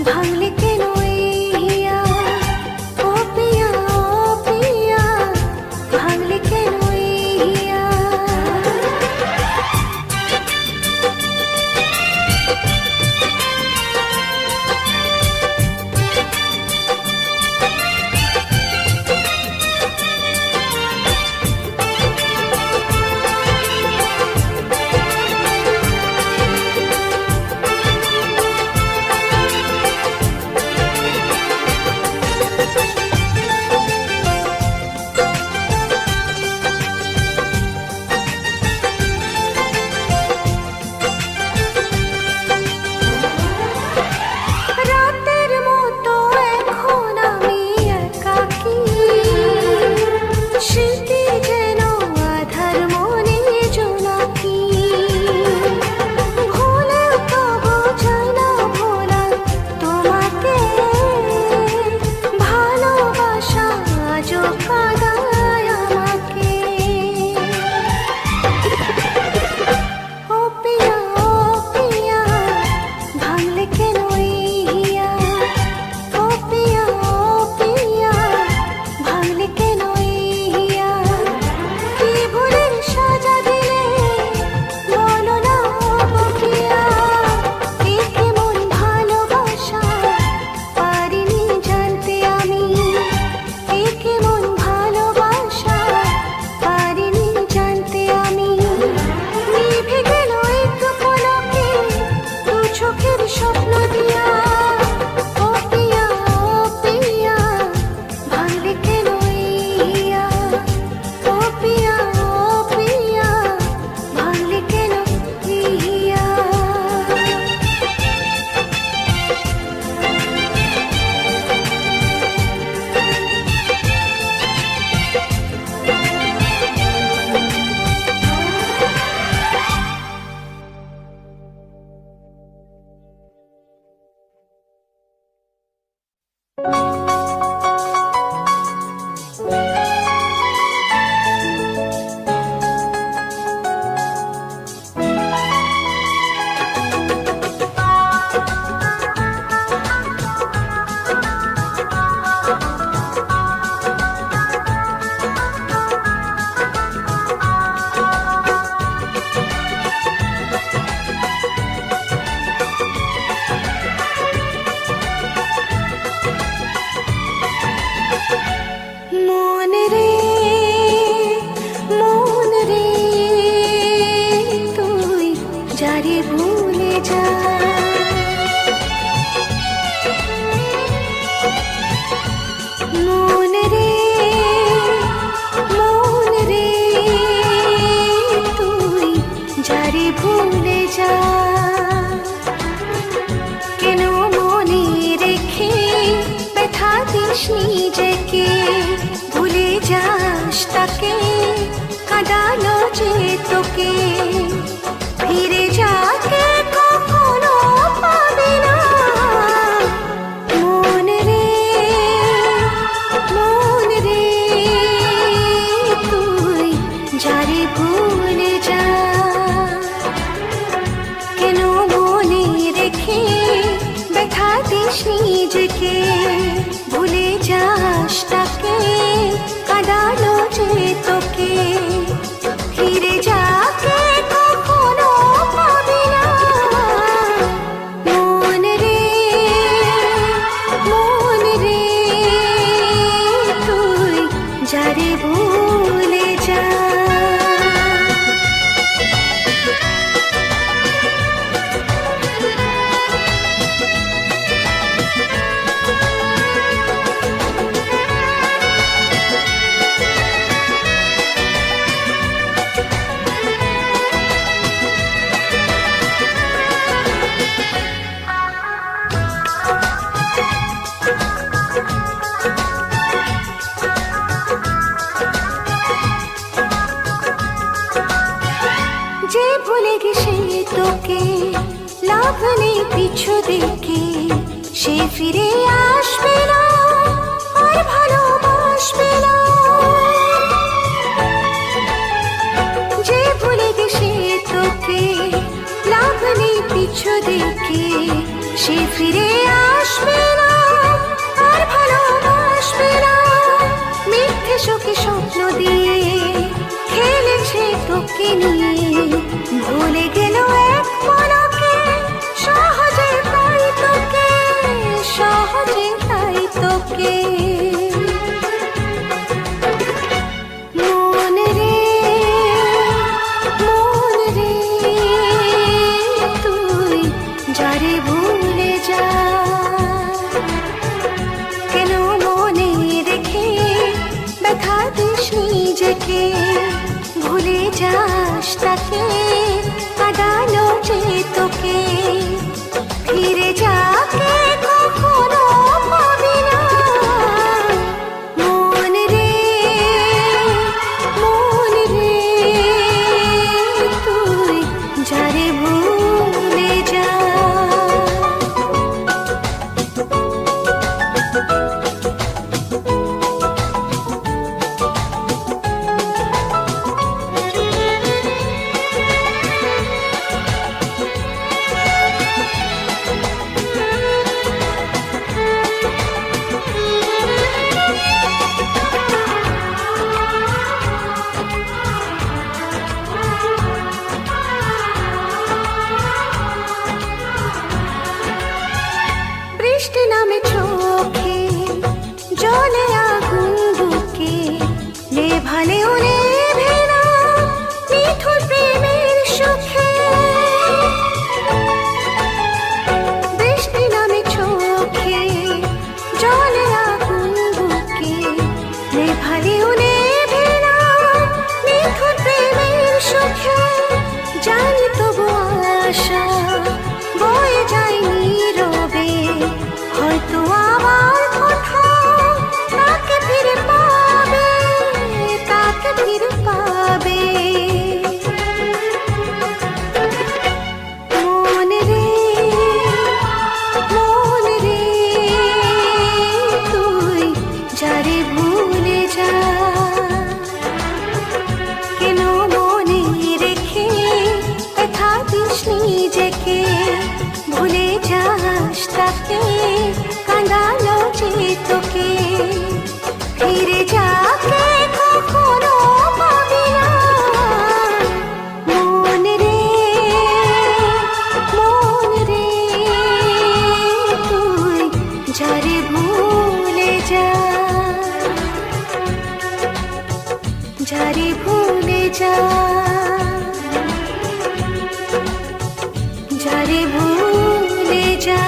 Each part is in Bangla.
ভাঙলে কেন এই হিয়া, ও পিয়া ও পিয়া, ভাঙলে কেন এই হিয়া। রাতের মতো এখন আমি একাকী, স্মৃতি যেন আধার মনে জোনাকি। ভুলেও তবু চাই না ভোলা তোমাকে, ভালোবাসা আজও কাঁদায় আমাকে। ও পিয়া ও পিয়া, ভাঙলে কেন এই হিয়া, ও পিয়া ও পিয়া, ভাঙলে কেন এই হিয়া। কি ভুলের সাজা দিলে বলো না বকিয়া, এ কেমন ভালোবাসা পারিনি জানতে আমি, এ কেমন ভালোবাসা পারিনি জানতে আমি। নিভে গেল একটু পলকে দু চোখের স্বপ্ন দিয়া, ও পিয়া ও পিয়া, ভাঙলে কেন এই হিয়া, ও পিয়া ও পিয়া, ভাঙলে কেন এই হিয়া। মন রে মন রে, তুই যারে ভুলে যা। মন রে মন রে, তুই যারে ভুলে যা। কেন মনে রেখে ব্যথা দিস নিজেকে, ভুলে যাস তাকে কাঁদালো যে তোকে। ফিরে যাকে কখনো পাবে না। মন রে মন রে, তুই যারে ভুলে যা। কেন মনে রেখে ব্যথা দিস নিজেকে, ভুলে যাস তাকে কাঁদালো যে তোকে। ফিরে যাকে কখনো পাবি না। মন রে মন রে, তুই যারে ভুলে যা। যে ভুলে গেছে তোকে, লাভ নেই পিছু দেখে, সে ফিরে আসবে না আর ভালোবাসবে না। যে ভুলে গেছে তোকে, লাভ নেই পিছু দেখে, সে ফিরে আসবে তোকে ফিরে যাকে কখনো পাবি না। মন রে তুই যারে ভুলে যা। বৃষ্টি নামে চোখে জলে আগুন বুকে নেভালেও নেভে না নিঠুর প্রেমের সুখে। বৃষ্টি নামে চোখে জলে আগুন বুকে নেভালেও নেভে না নিঠুর প্রেমের সুখে। জানি তবু আশা বয়ে যায় নীরবে, হয়তো আমার কোথাও তাকে ফিরে পাবে, তাকে ফিরে পাবে। মন রে তুই যারে ভুলে যা। কেন মনে রেখে থাকিস নিজেকে, ভুলে যাস তাকে কাঁদালো যে তোকে ফিরে যাকে কখনো পাবি না। মন রে তুই যারে ভুলে যা, যারে ভুলে যা, যারে ভুলে যা।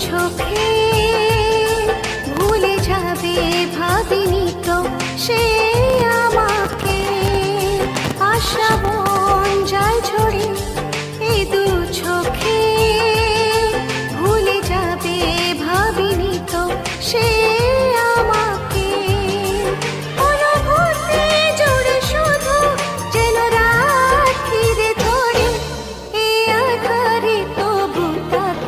চোখে ভুলে যাবে ভাবিনি তো সে আমাকে। আশা বন যায় ঝরে এই দু চোখে ভুলে যাবে ভাবিনি তো সে আমাকে। অনুভূতি জুড়ে শুধু যেন রাখি রে ধরে এ আধারে তবু তাকে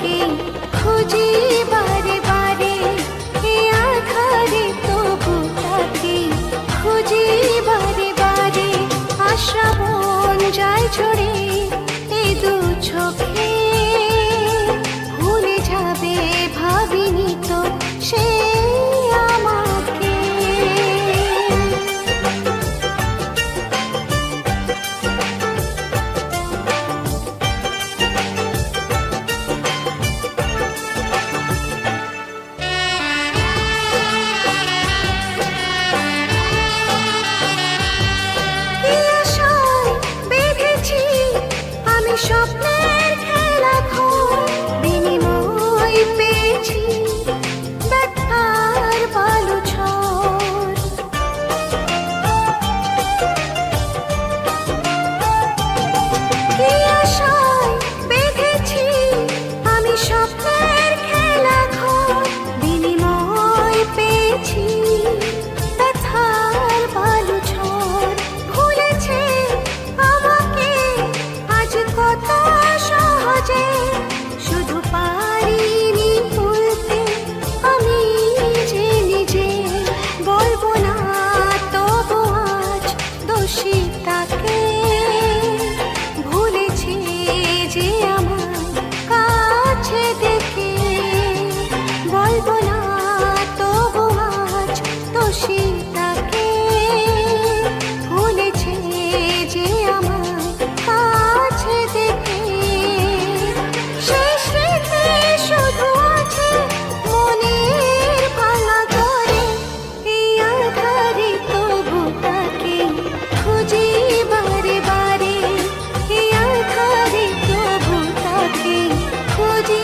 খুঁজি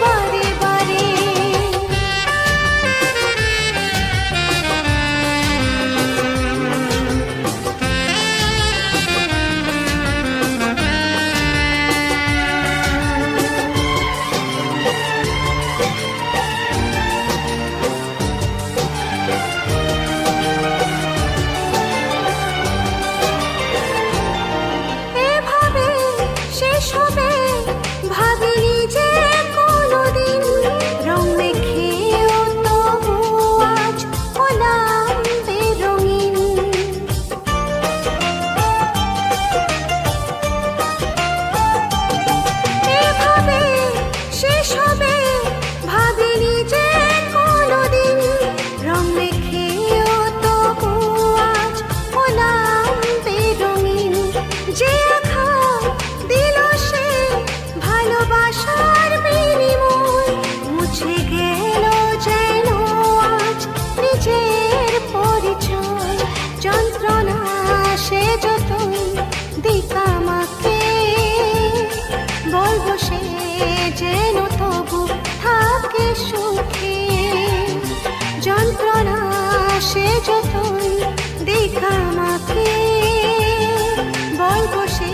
বারে বারে। এভাবে শেষ হবে ভাবিনি যে কোনোদিন, রং মেখেও তবু আজ হলাম বেরঙিন। এভাবে শেষ হবে ভাবিনি যে কোনোদিন, রং মেখেও তবু আজ হলাম বেরঙিন। যে আঘাত দিল সে ভালোবাসার বিনিময়, মুছে গেল যেন আজ নিজের পরিচয়। যন্ত্রণা সে যতই দিক আমাকে, বলবো সে যেন তবু থাকে সুখে। যন্ত্রণা সে যতই দিক আমাকে, বলবো সে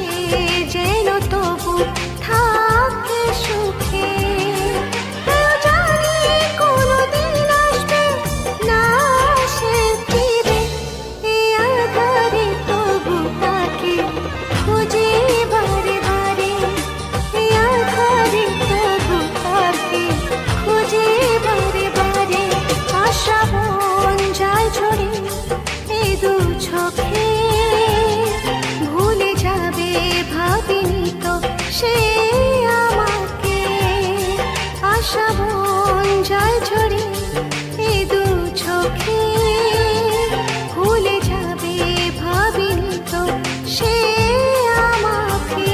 যেন তবু থাকে সুখে। কেউ জানি কোনোদিন আসবে না সে ফিরে, এ আধারে তবু তাকে খুঁজি বারে বারে। এ আধারে তবু তাকে খুঁজি বারে বারে। আশা বন যায় ঝরে এ দু চোখে, ভুলে যাবে ভাবিনি তো সে আমাকে। আশা বন যায় ঝরে এ দু চোখে, ভুলে যাবে ভাবিনি তো সে আমাকে।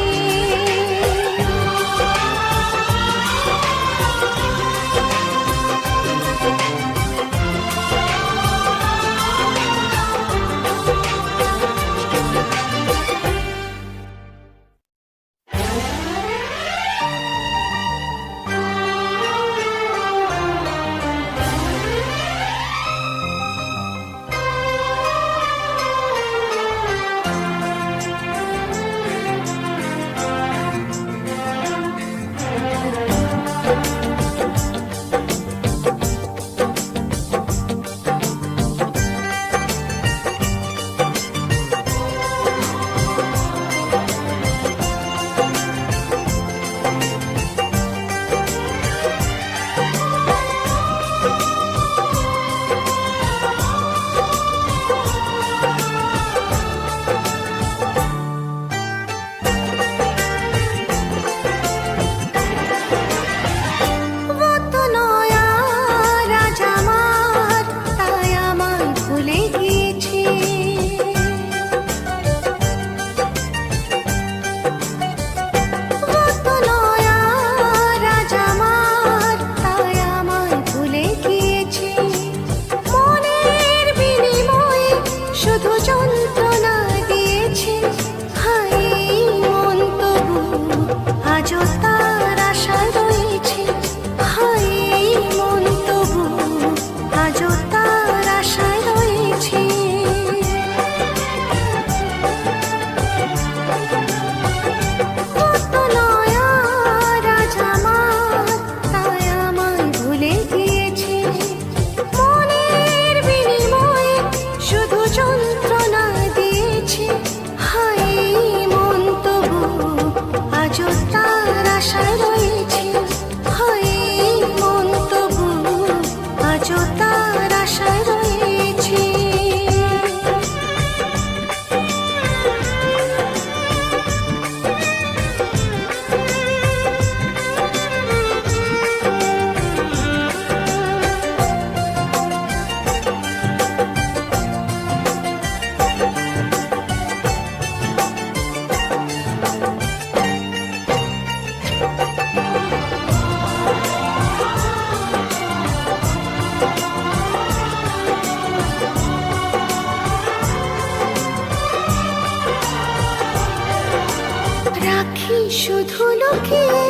শুধু লুকিয়ে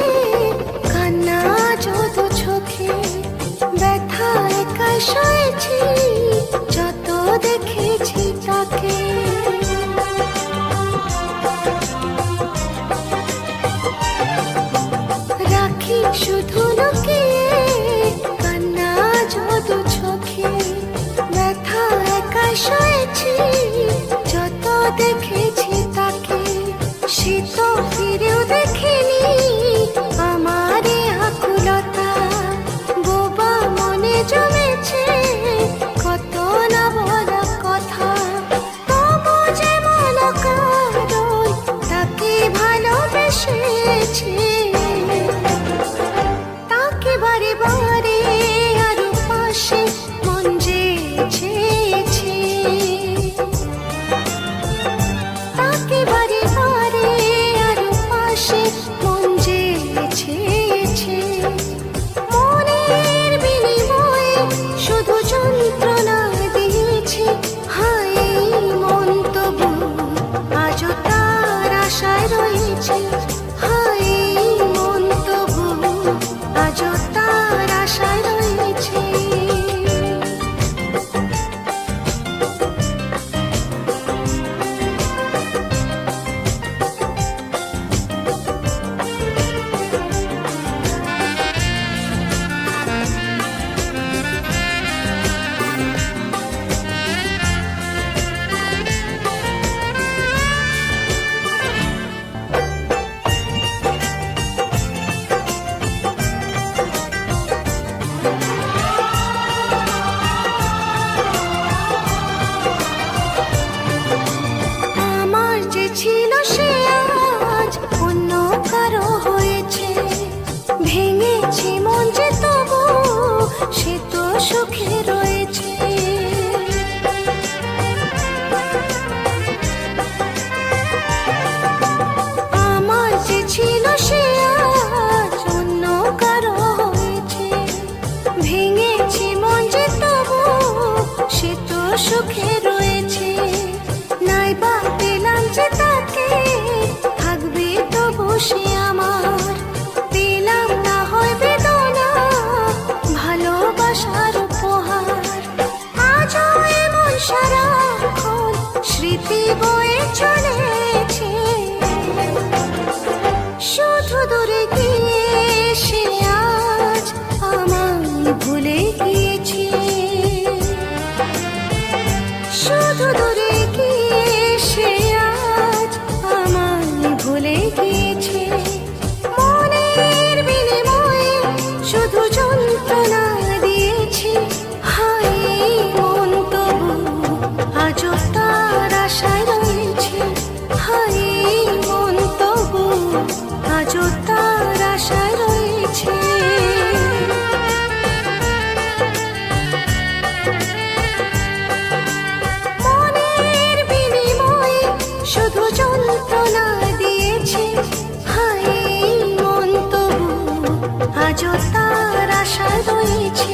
কান্না শুধু লুকিয়ে কান্না যত চোখে, ব্যথা একা সয়েছি যত দেখেছি তাকে, সে তো ফিরেও দেখেনি আমার এ আকুলতা, বোবা মনে জমেছে কত না বলা কথা, তবু যেমন কারণ তাকে ভালোবেসেছি, তাকে বারে বারে আরো পাশে মন যে চেয়েছে, তাকে বারে বারে আরো পাশে মন যে চেয়েছে, মনের বিনিময়ে শুধু যন্ত্রণা দিয়েছে, হায় মন তবু আজও তার আশায় রয়েছে, হায় মন তবু আজও তার আশায় রয়েছে। আমার যে ছিল সে আজ অন্য কারো হয়েছে, ভেঙেছি মন যে তবু সে তো সুখে রয়েছে, আমার যে ছিল সে আজ অন্য কারো হয়েছে, ভেঙেছি মন যে তবু সে তো সুখে রয়েছে, নাইবা পেলাম যে তাকে থাকবে তবু সে আমার, পেলাম না হয় বেদনা ভালোবাসার উপহার, আজও এমন সারাক্ষণ স্মৃতি বয়ে চলেছে, শুধু দূরে গিয়ে সে আজ আমায় ভুলে গিয়েছে, শুধু দূরে গিয়ে সে আজ আমায় ভুলে গিয়েছে, মনের বিনিময়ে শুধু যন্ত্রণা দিয়েছি, হায় মন তবু আজও তার আশায় রয়েছে, হায় মন তবু আজও তার আশায় রয়েছে। মনের বিনিময়ে শুধু যন্ত্রণা দিয়েছি, হায় মন তবু আজও তার আশায় রয়েছে,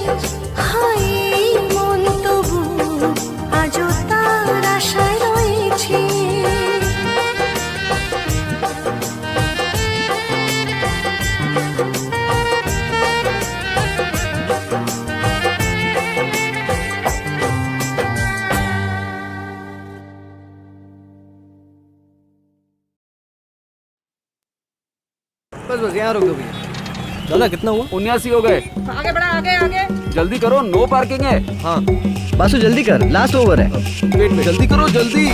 হায় মন তবু আজও তার আশায় রয়েছে। बस बस यहाँ रोक दो भैया। दादा कितना हुआ? 79 हो गए। आगे बढ़ा, आगे आगे। जल्दी करो, नो पार्किंग है। हाँ बासु जल्दी कर, लास्ट ओवर है। वेट जल्दी करो जल्दी।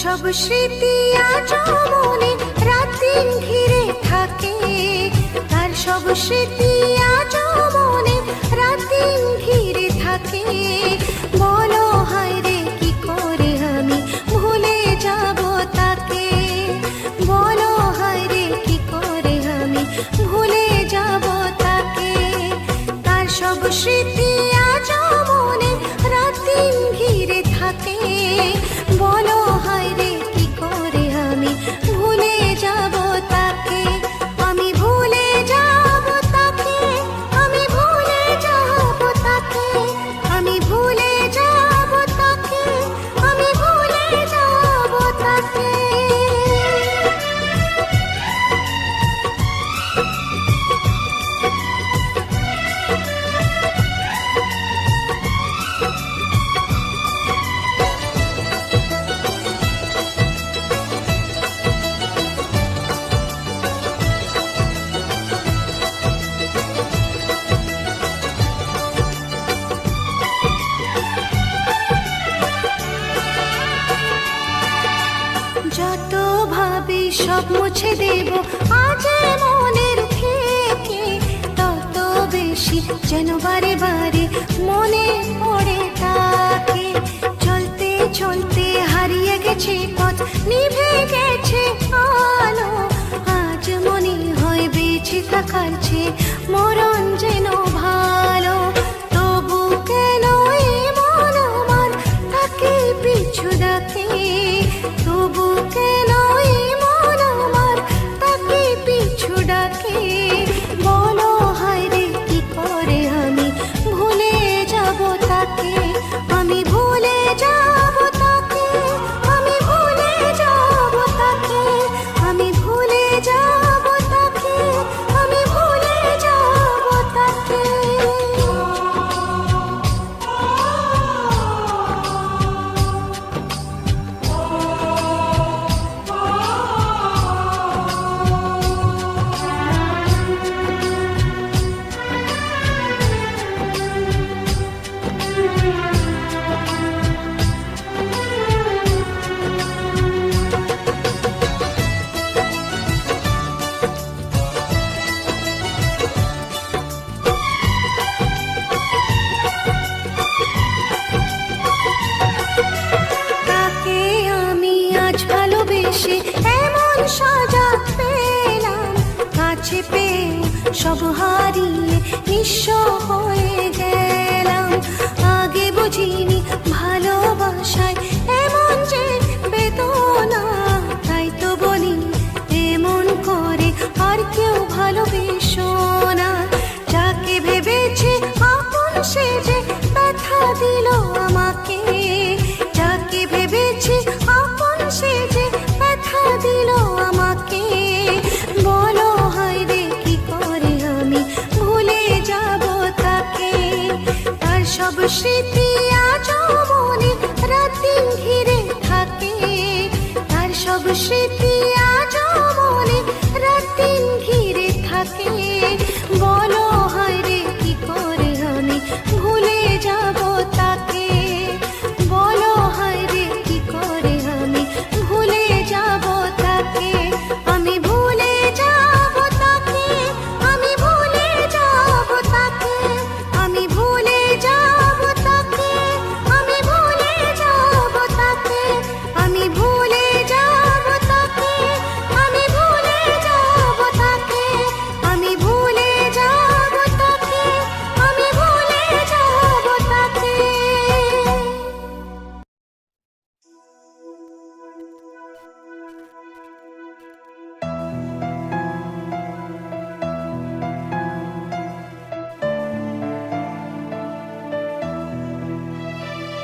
সব স্মৃতি আজও মনে রাত দিন ঘিরে থাকে, তার সব স্মৃতি আজও মনে রাত দিন ঘিরে থাকে। বলো হায় রে কি করে আমি ভুলে যাব তাকে, বলো হায় রে কি করে আমি ভুলে যাব তাকে। তার সব স্মৃতি আজ মনে রাত দিন ঘিরে থাকে। বলো হায় রে কি করে আমি ভুলে যাব তাকে, আমি ভুলে যাব তাকে, আমি ভুলে যাব তাকে, আমি ভুলে যাব তাকে, আমি ভুলে যাব তাকে। যত ভাবি সব মুছে দেব আজ মনের থেকে, তত বেশি যেন বারে বারে মনে পড়ে তাকে। চলতে চলতে হারিয়ে গেছে পথ, নিভে গেছে আলো, আজ মনে হয় বেঁচে থাকার চেয়ে মরণ যেন ভালো। তবু কেন এই মন আমার তাকে পিছু ডাকে, তবু কেন এই মন আমার তাকে পিছু ডাকে। বলো হায় রে কি করে আমি ভুলে যাব তাকে, আমি ভুলে যাব তাকে, আমি ভুলে যাব তাকে, আমি ভুলে যাব তাকে, আমি ভুলে যাব তাকে। তাকে আমি আজ ভালোবেসে এমন সাজা পেলাম, কাছে পেয়ে সব হারিয়ে নিঃস্ব হয়ে গেলাম। আগে বুঝিনি ভালোবাসায় এমন যে বেদনা, তাই তো বলি এমন করে আর কেউ ভালোবেসো না। যাকে ভেবেছে আপন সে যে ব্যথা দিল আমাকে, যাকে ভেবেছি আপন সে যে ব্যথা দিল আমাকে। বলো হায় রে কি করে আমি ভুলে যাব তাকে, তার সব স্মৃতি আজ মনে রাত দিন ঘিরে থাকে, তার সব স্মৃতি আজ মনে রাত দিন ঘিরে থাকে।